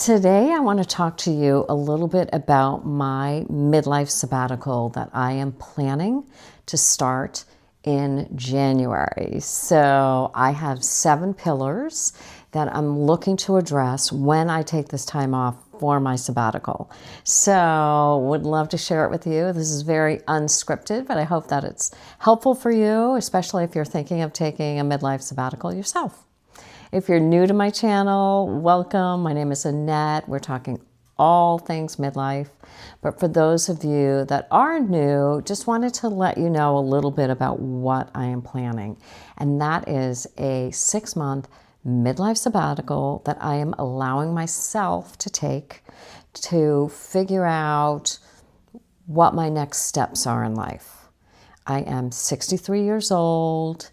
Today, I want to talk to you a little bit about my midlife sabbatical that I am planning to start in January. So, I have 7 pillars that I'm looking to address when I take this time off for my sabbatical. So, would love to share it with you. This is very unscripted, but I hope that it's helpful for you, especially if you're thinking of taking a midlife sabbatical yourself. If you're new to my channel, welcome. My name is Annette. We're talking all things midlife. But for those of you that are new, just wanted to let you know a little bit about what I am planning. And that is a 6-month midlife sabbatical that I am allowing myself to take to figure out what my next steps are in life. I am 63 years old.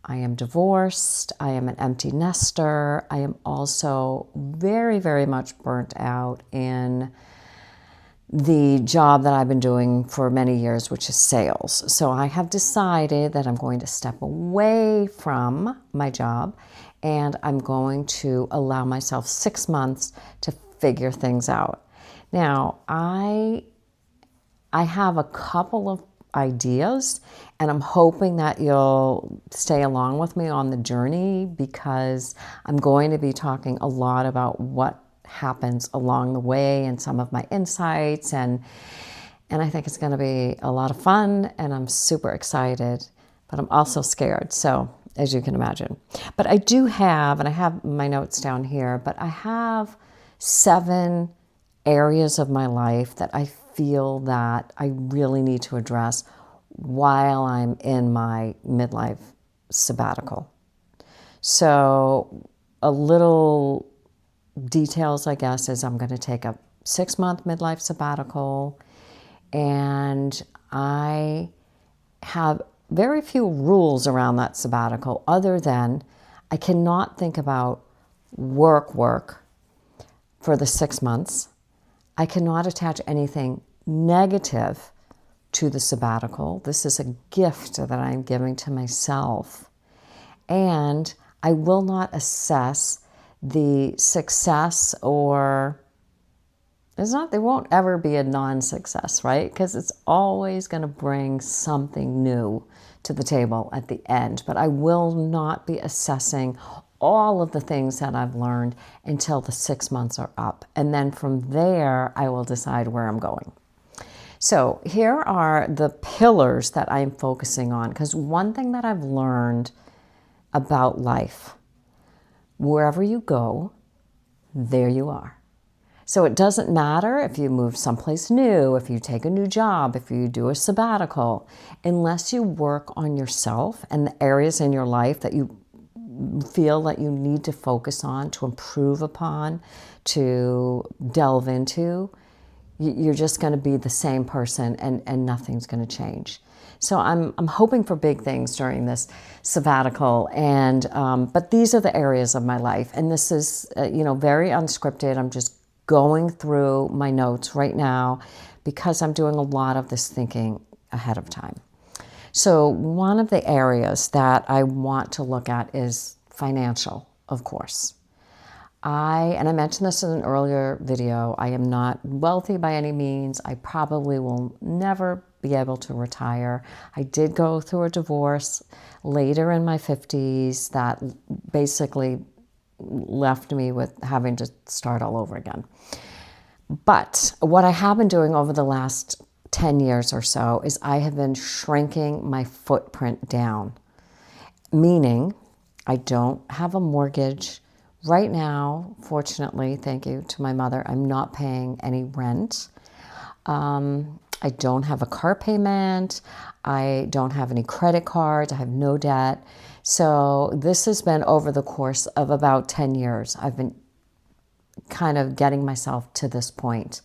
I am divorced. I am an empty nester. I am also very, very much burnt out in the job that I've been doing for many years, which is sales. So I have decided that I'm going to step away from my job and I'm going to allow myself 6 months to figure things out. Now, I have a couple of ideas, and I'm hoping that you'll stay along with me on the journey because I'm going to be talking a lot about what happens along the way and some of my insights, and I think it's going to be a lot of fun, and I'm super excited, but I'm also scared, so as you can imagine. But I do have, and I have my notes down here, but I have 7 areas of my life that I feel that I really need to address while I'm in my midlife sabbatical. So a little details, I guess, is I'm going to take a 6-month midlife sabbatical, and I have very few rules around that sabbatical other than I cannot think about work for the 6 months. I cannot attach anything negative to the sabbatical. This is a gift that I'm giving to myself. And I will not assess the success there won't ever be a non-success, right? Because it's always going to bring something new to the table at the end. But I will not be assessing all of the things that I've learned until the 6 months are up. And then from there, I will decide where I'm going. So here are the pillars that I'm focusing on, because one thing that I've learned about life, wherever you go, there you are. So it doesn't matter if you move someplace new, if you take a new job, if you do a sabbatical, unless you work on yourself and the areas in your life that you feel that you need to focus on, to improve upon, to delve into, you're just going to be the same person and nothing's going to change. So I'm hoping for big things during this sabbatical, and but these are the areas of my life, and this is very unscripted. I'm just going through my notes right now because I'm doing a lot of this thinking ahead of time. So one of the areas that I want to look at is financial, of course. I mentioned this in an earlier video, I am not wealthy by any means. I probably will never be able to retire. I did go through a divorce later in my 50s that basically left me with having to start all over again. But what I have been doing over the last 10 years or so is I have been shrinking my footprint down, meaning I don't have a mortgage. Right now, fortunately, thank you to my mother, I'm not paying any rent. I don't have a car payment. I don't have any credit cards. I have no debt. So this has been over the course of about 10 years. I've been kind of getting myself to this point.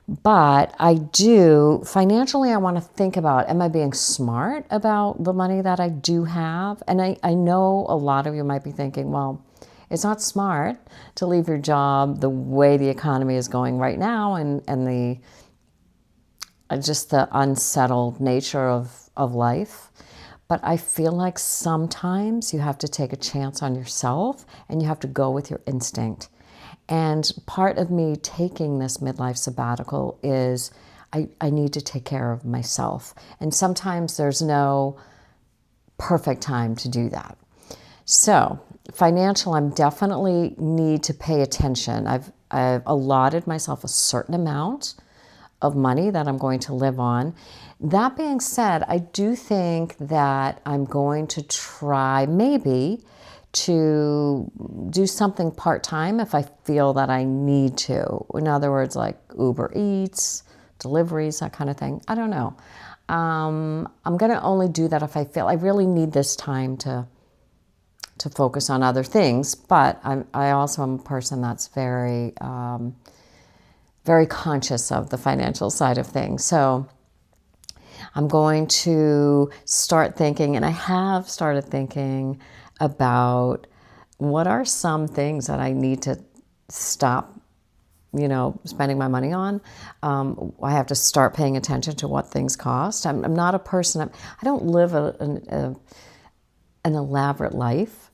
But I do, financially, I want to think about, am I being smart about the money that I do have? And I know a lot of you might be thinking, well, it's not smart to leave your job the way the economy is going right now and the just the unsettled nature of life. But I feel like sometimes you have to take a chance on yourself and you have to go with your instinct. And part of me taking this midlife sabbatical is I need to take care of myself. And sometimes there's no perfect time to do that. So financial, I'm definitely need to pay attention. I've allotted myself a certain amount of money that I'm going to live on. That being said, I do think that I'm going to try maybe to do something part-time if I feel that I need to. In other words, like Uber Eats, deliveries, that kind of thing. I don't know. I'm going to only do that if I feel I really need this time to focus on other things. But I also am a person that's very, very conscious of the financial side of things. So I'm going to start thinking, and I have started thinking about what are some things that I need to stop, spending my money on. I have to start paying attention to what things cost. I'm not a person, I don't live an elaborate life,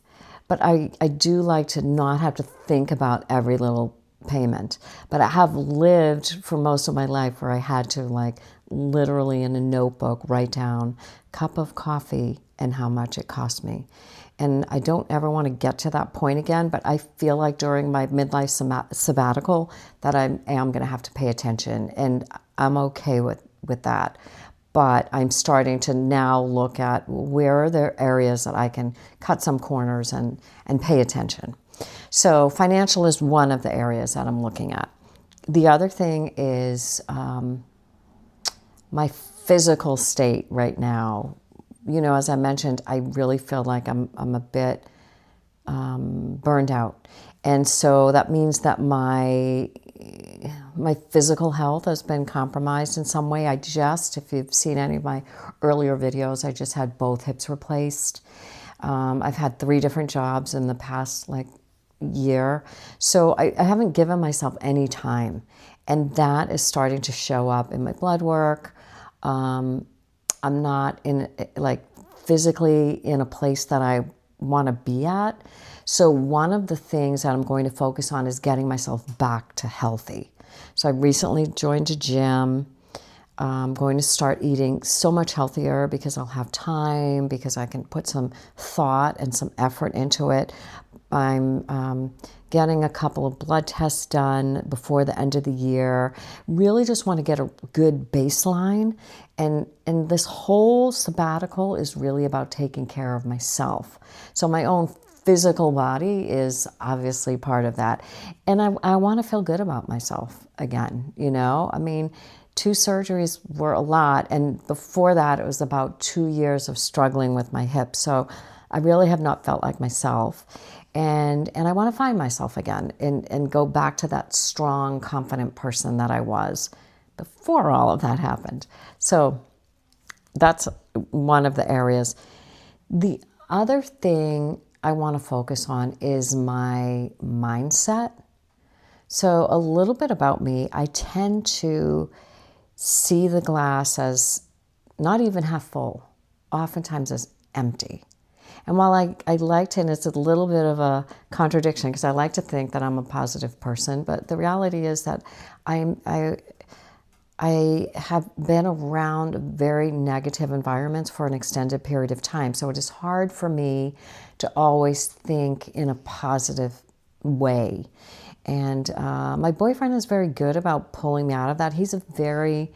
but I do like to not have to think about every little payment. But I have lived for most of my life where I had to literally in a notebook write down cup of coffee and how much it cost me. And I don't ever want to get to that point again, but I feel like during my midlife sabbatical that I am going to have to pay attention, and I'm okay with that. But I'm starting to now look at where are there areas that I can cut some corners and pay attention. So financial is one of the areas that I'm looking at. The other thing is my physical state right now. As I mentioned, I really feel like I'm a bit burned out. And so that means that my physical health has been compromised in some way. If you've seen any of my earlier videos, I just had both hips replaced. I've had 3 different jobs in the past year. So I haven't given myself any time. And that is starting to show up in my blood work. I'm not physically in a place that I want to be at. So one of the things that I'm going to focus on is getting myself back to healthy. So I recently joined a gym. I'm going to start eating so much healthier because I'll have time, because I can put some thought and some effort into it. I'm getting a couple of blood tests done before the end of the year. Really just want to get a good baseline. And this whole sabbatical is really about taking care of myself. So my own physical body is obviously part of that. And I want to feel good about myself again, 2 surgeries were a lot. And before that, it was about 2 years of struggling with my hip. So I really have not felt like myself. And I want to find myself again and go back to that strong, confident person that I was before all of that happened. So that's one of the areas. The other thing I want to focus on is my mindset. So a little bit about me, I tend to see the glass as not even half full, oftentimes as empty. And while I like to, and it's a little bit of a contradiction because I like to think that I'm a positive person, but the reality is that I have been around very negative environments for an extended period of time. So it is hard for me to always think in a positive way. And my boyfriend is very good about pulling me out of that. He's a very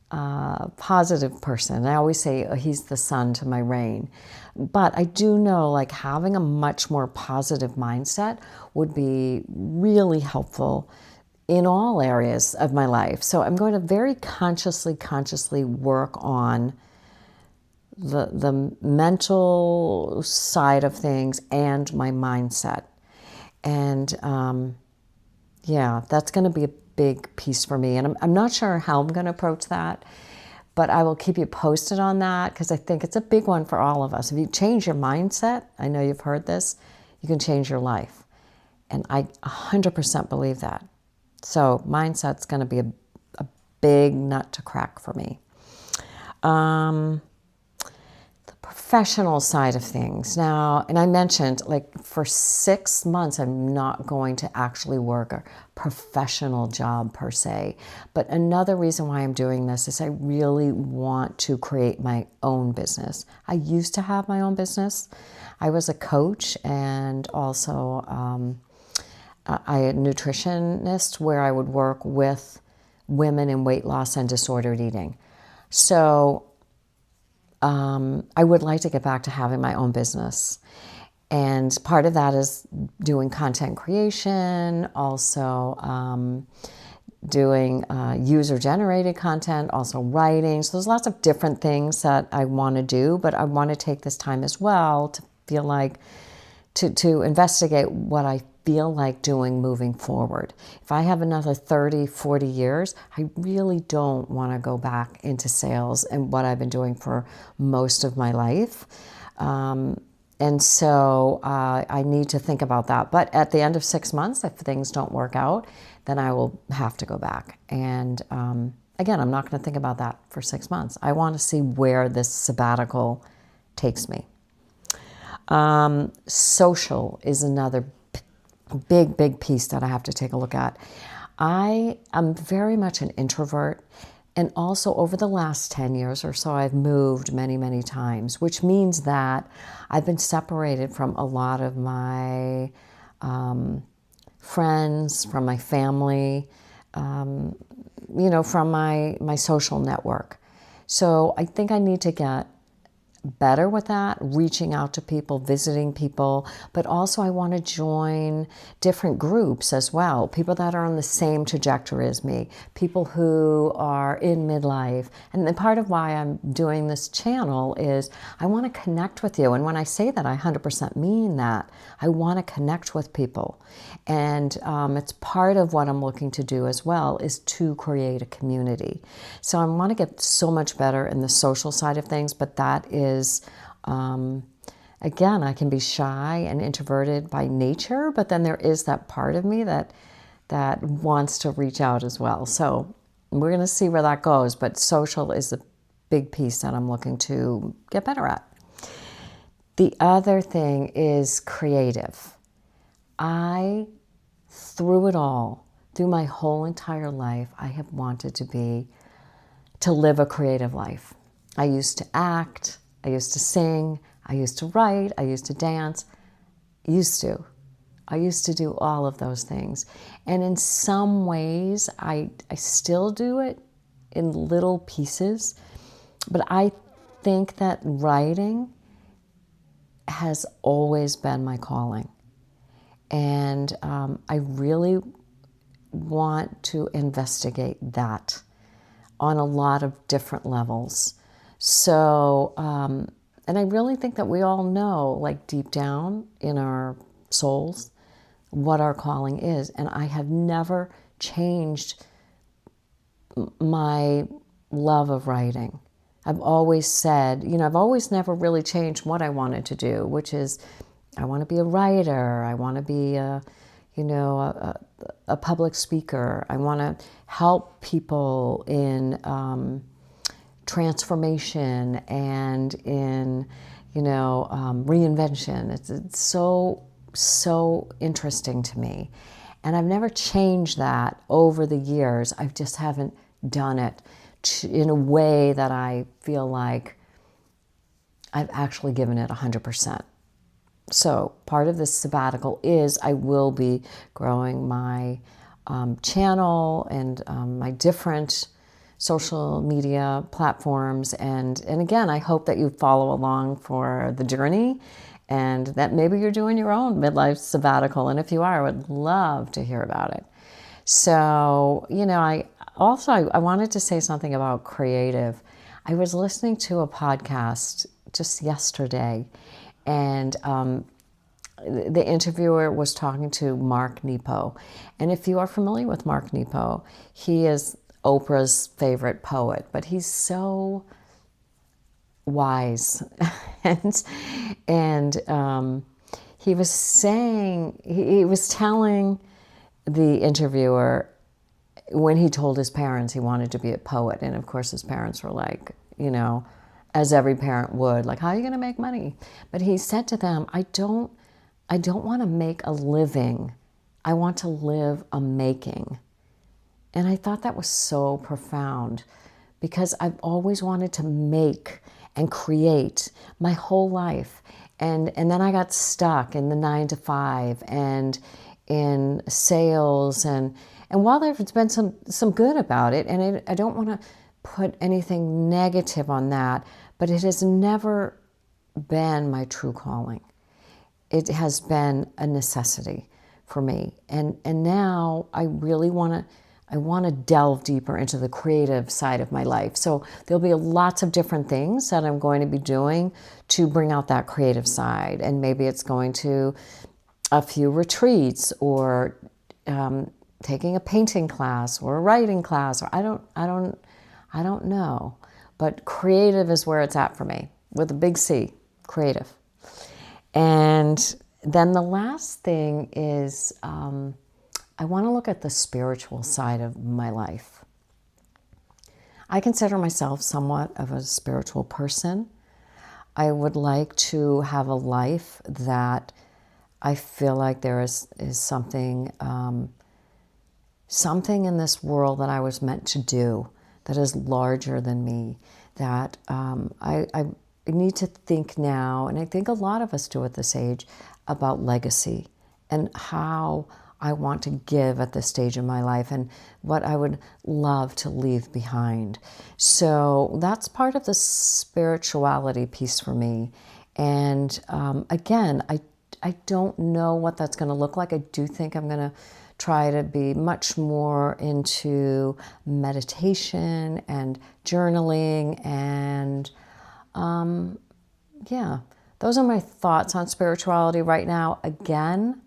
positive person. I always say he's the sun to my rain. But I do know having a much more positive mindset would be really helpful in all areas of my life. So I'm going to very consciously work on the mental side of things and my mindset. And that's going to be a big piece for me. And I'm not sure how I'm going to approach that, but I will keep you posted on that because I think it's a big one for all of us. If you change your mindset, I know you've heard this, you can change your life. And I 100% believe that. So mindset's going to be a big nut to crack for me. The professional side of things. Now, and I mentioned, like, for 6 months, I'm not going to actually work a professional job per se. But another reason why I'm doing this is I really want to create my own business. I used to have my own business. I was a coach and also I a nutritionist where I would work with women in weight loss and disordered eating. So I would like to get back to having my own business. And part of that is doing content creation, also doing user-generated content, also writing. So there's lots of different things that I want to do, but I want to take this time as well to feel like, to investigate what I feel like doing moving forward. If I have another 30, 40 years, I really don't want to go back into sales and what I've been doing for most of my life. And so I need to think about that. But at the end of 6 months, if things don't work out, then I will have to go back. And again, I'm not going to think about that for 6 months. I want to see where this sabbatical takes me. Social is another big piece that I have to take a look at. I am very much an introvert, and also over the last 10 years or so, I've moved many times, which means that I've been separated from a lot of my friends, from my family, from my social network. So I think I need to get better with that, reaching out to people, visiting people, but also I want to join different groups as well, people that are on the same trajectory as me, people who are in midlife. And then part of why I'm doing this channel is I want to connect with you. And when I say that, I 100% mean that. I want to connect with people. And it's part of what I'm looking to do as well, is to create a community. So I want to get so much better in the social side of things, but that is, again, I can be shy and introverted by nature, but then there is that part of me that wants to reach out as well. So we're going to see where that goes, but social is a big piece that I'm looking to get better at. The other thing is creative. Through it all, through my whole entire life, I have wanted to live a creative life. I used to act, I used to sing, I used to write, I used to dance. I used to do all of those things. And in some ways, I still do it in little pieces. But I think that writing has always been my calling. And I really want to investigate that on a lot of different levels. So, and I really think that we all know, like deep down in our souls, what our calling is. And I have never changed my love of writing. I've always said, I've always never really changed what I wanted to do, which is I want to be a writer. I want to be a public speaker. I want to help people in transformation and in, reinvention. It's so interesting to me. And I've never changed that over the years. I just haven't done it in a way that I feel like I've actually given it 100%. So part of this sabbatical is I will be growing my channel and my different social media platforms. And again, I hope that you follow along for the journey and that maybe you're doing your own midlife sabbatical. And if you are, I would love to hear about it. So, I wanted to say something about creative. I was listening to a podcast just yesterday, and the interviewer was talking to Mark Nepo. And if you are familiar with Mark Nepo, he is Oprah's favorite poet, but he's so wise. and he was saying, he was telling the interviewer when he told his parents he wanted to be a poet. And of course his parents were like, as every parent would, like, how are you going to make money? But he said to them, I don't want to make a living. I want to live a making. And I thought that was so profound because I've always wanted to make and create my whole life. And then I got stuck in the 9 to 5 and in sales. And while there's been some good about it, and I don't want to put anything negative on that, but it has never been my true calling. It has been a necessity for me. And now I really want to delve deeper into the creative side of my life. So there'll be lots of different things that I'm going to be doing to bring out that creative side. And maybe it's going to a few retreats or taking a painting class or a writing class, or I don't know. But creative is where it's at for me, with a big C, creative. And then the last thing is I want to look at the spiritual side of my life. I consider myself somewhat of a spiritual person. I would like to have a life that I feel like there is something in this world that I was meant to do that is larger than me, that I need to think now, and I think a lot of us do at this age, about legacy and how I want to give at this stage in my life and what I would love to leave behind. So that's part of the spirituality piece for me. And again, I don't know what that's going to look like. I do think I'm going to try to be much more into meditation and journaling. And yeah, those are my thoughts on spirituality right now. Again,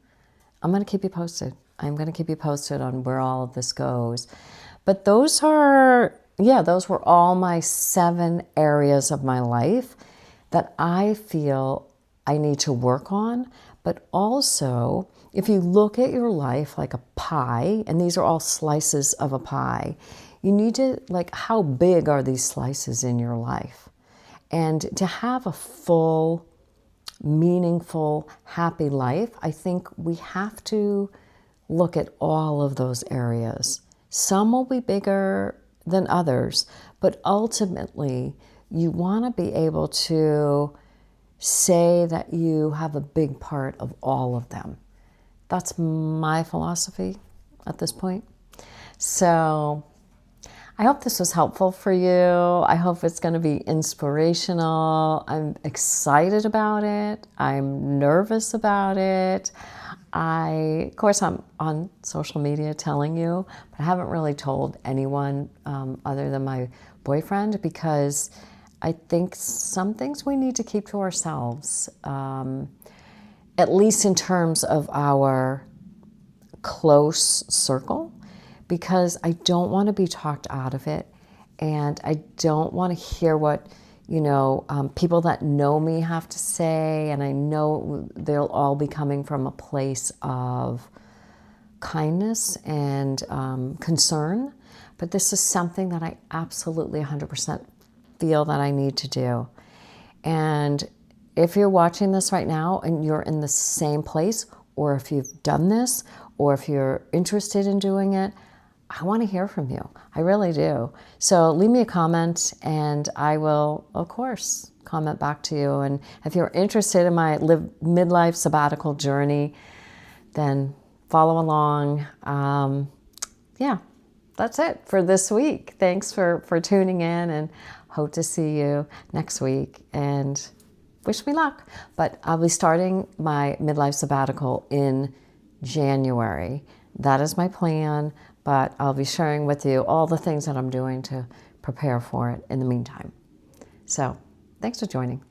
I'm going to keep you posted. I'm going to keep you posted on where all of this goes. But those were all my 7 areas of my life that I feel I need to work on. But also, if you look at your life like a pie, and these are all slices of a pie, you need to, like, how big are these slices in your life? And to have a full, meaningful, happy life, I think we have to look at all of those areas. Some will be bigger than others, but ultimately you want to be able to say that you have a big part of all of them. That's my philosophy at this point. So I hope this was helpful for you. I hope it's going to be inspirational. I'm excited about it. I'm nervous about it. Of course, I'm on social media telling you, but I haven't really told anyone other than my boyfriend, because I think some things we need to keep to ourselves, at least in terms of our close circle, because I don't want to be talked out of it, and I don't want to hear what people that know me have to say, and I know they'll all be coming from a place of kindness and concern, but this is something that I absolutely 100% feel that I need to do. And if you're watching this right now and you're in the same place, or if you've done this, or if you're interested in doing it, I want to hear from you. I really do. So leave me a comment and I will, of course, comment back to you. And if you're interested in my midlife sabbatical journey, then follow along. Yeah, that's it for this week. Thanks for tuning in, and hope to see you next week, and wish me luck. But I'll be starting my midlife sabbatical in January. That is my plan, but I'll be sharing with you all the things that I'm doing to prepare for it in the meantime. So thanks for joining.